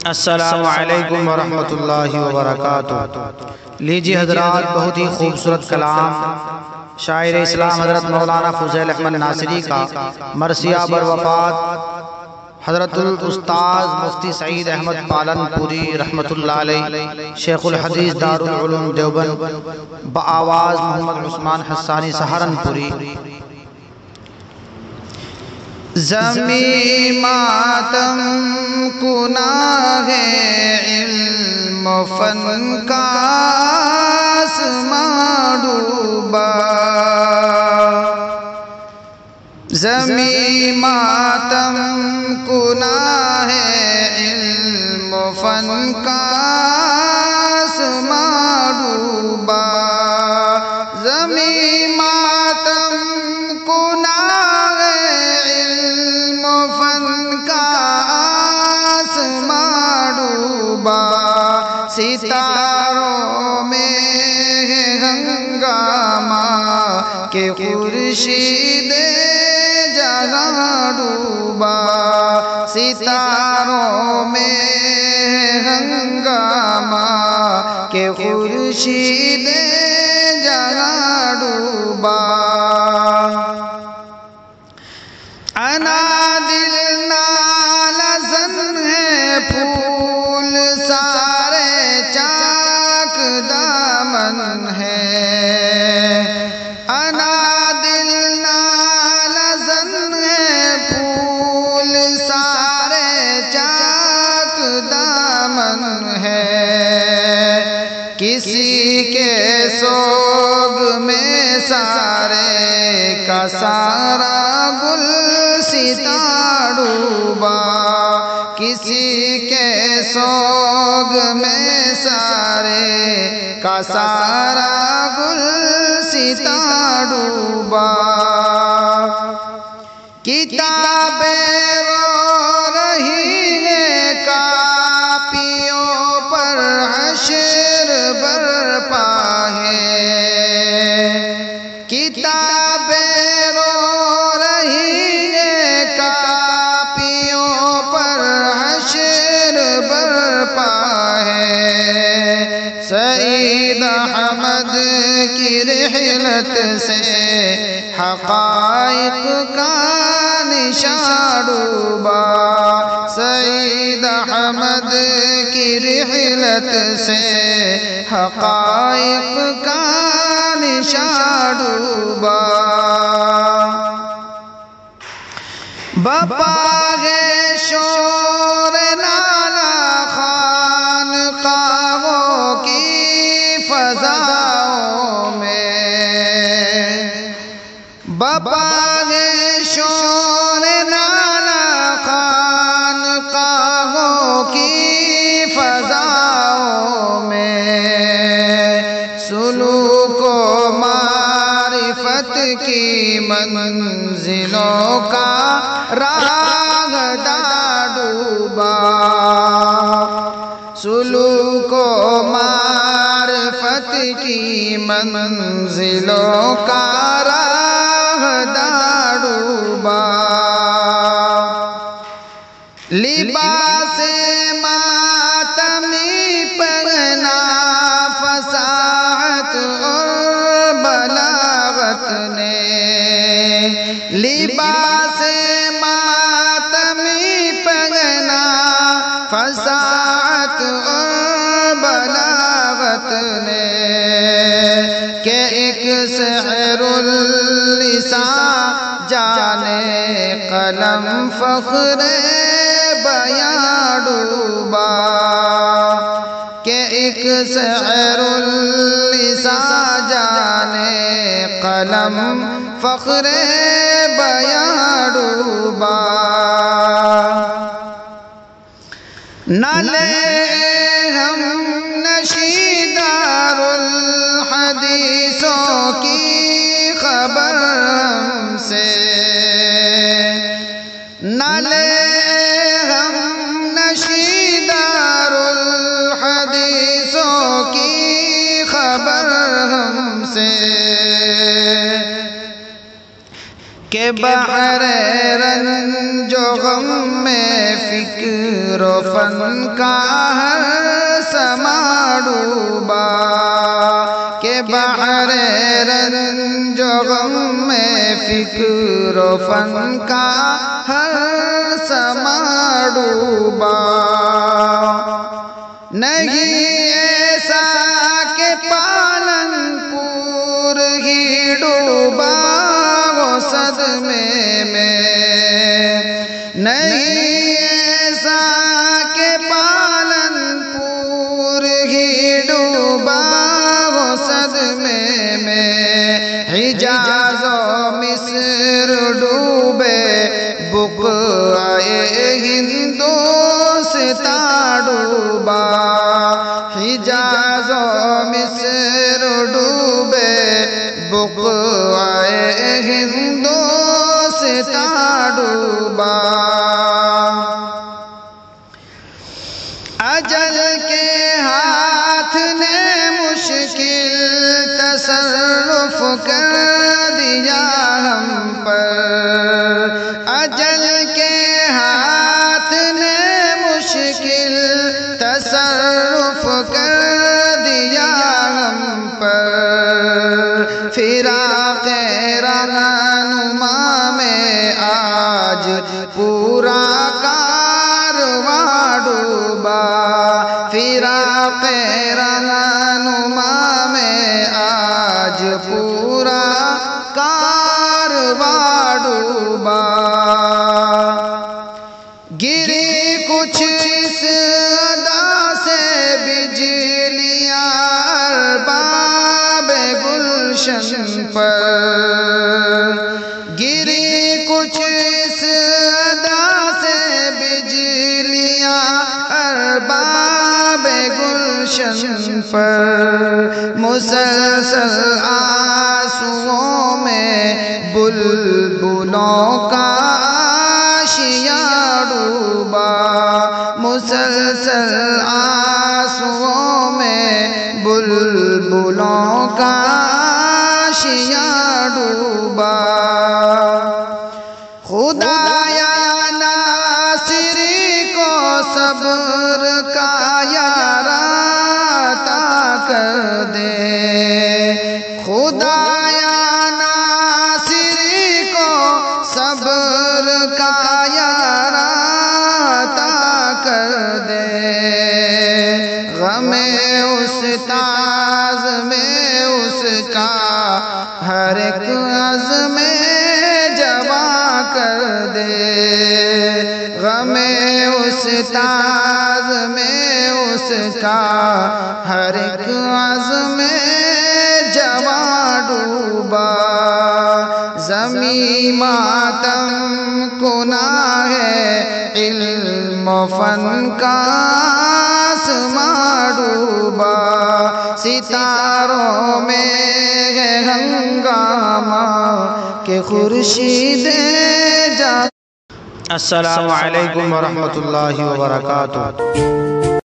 السلام علیکم ورحمۃ اللہ وبرکاتہ۔ لیجیے حضرات، بہت ہی خوبصورت کلام شاعر اسلام حضرت مولانا فضیل احمد ناصری کا مرثیہ بروفات حضرت الاستاذ مفتی سعید احمد پالن پوری رحمت اللہ علیہ، شیخ الحدیث دارالعلوم دیوبند، بآواز محمد عثمان حسانی سہارنپوری۔ زمیں ماتم کناں ہے علم و فن کا آسماں ڈوبا، زمیں ماتم کناں ہے علم و فن کا آسماں ڈوبا، زمیں ماتم کناں ہے علم و فن کا آسماں ڈوبا، ستاروں میں ہے ہنگامہ کہ خورشید جہاں ڈوبا، ستاروں میں ہنگامہ کہ خورشید جہاں ڈوبا، انا دل نالزن ہے پھول سارے چاک دامن ہے، انا دل نالزن ہے پھول سارے چاک دامن ہے، کسی کے سوگ میں سارے کا سارا گل ڈوبا، کسی کے سوگ میں سارے کا سارا گل ستا ڈوبا، کتابیں رو رہی ہیں کاپیوں پر حشر برپا ہے، کتابیں سعید احمد کی رحلت سے حقائق کا نشان ڈوبا، سعید احمد کی رحلت سے حقائق کا نشان ڈوبا، بپا ہے شور نالا خانقاہوں کی فضاؤں میں، بپا ہے شور نالا خانقاہوں کی فضاؤں میں، سلوک و معرفت کی منزلوں کا راہدہ ڈوبا، سلوک و معرفت کی منزلوں کا راہدہ ڈوبا، لباس ماتمی پہنا فصاحت اور بلاغت نے، لباس ماتمی پہنا فصاحت اور بلاغت نے، کہ ایک سحر اللسان جانے قلم فخر بیاں ڈوبا، کہ ایک سحر اللسان جانے قلم فخر بیاں ڈوبا، نہ لے ہم نشید دار الحدیثوں کی خبر ہم سے، نہ لے ہم نشید دار الحدیثوں کی خبر ہم سے، کہ بحر رنج و غم میں فکر و فن کا ہر سما ڈوبا کہ بحر رنج و غم میں فکر و فن کا ہر سما ڈوبا نہیں ایسا کہ پالن پور ہی ڈوبا وہ صدمے میں نہیں ایسا کہ پالن پور ہی ڈوبا وہ صدمے میں حجاز و مصر ڈوبے بقعہ ہندوستاں ڈوبا حجاز و مصر ڈوبے بقعہ ہندوستاں ڈوبا اجل کے ہاتھ نے مشکل تصرف کر دیا ہم پر اجل کے ہاتھ نے مشکل تصرف کر دیا ہم پر فراق رہنما میں آج پورا کارواں ڈوبا فراق رہنما میں آج پورا کارواں ڈوبا گری کچھ اس ادا سے بجلیاں ارباب گلشن پر گری کچھ اس ادا سے بجلیاں ارباب گلشن پر مسلسل آنسوؤں میں بلبلوں کا آشیاں ڈوبا مسلسل آنسوؤں میں بلبلوں کا آشیاں ڈوبا خدایا ناصری کو صبر کا یار عطا کر دے خدایا ناصری کو صبر کا یار عطا کر دے غم استاذ میں اس کا ہر ایک عزم جواں کر دے غم استاذ میں اس کا ہر ایک عزم جواں ڈوبا زمین ماتم کنا ہے علم و فن کا آسماں ڈوبا ستاروں میں ہے ہنگامہ کہ خورشید جا السلام علیکم ورحمۃ اللہ وبرکاتہ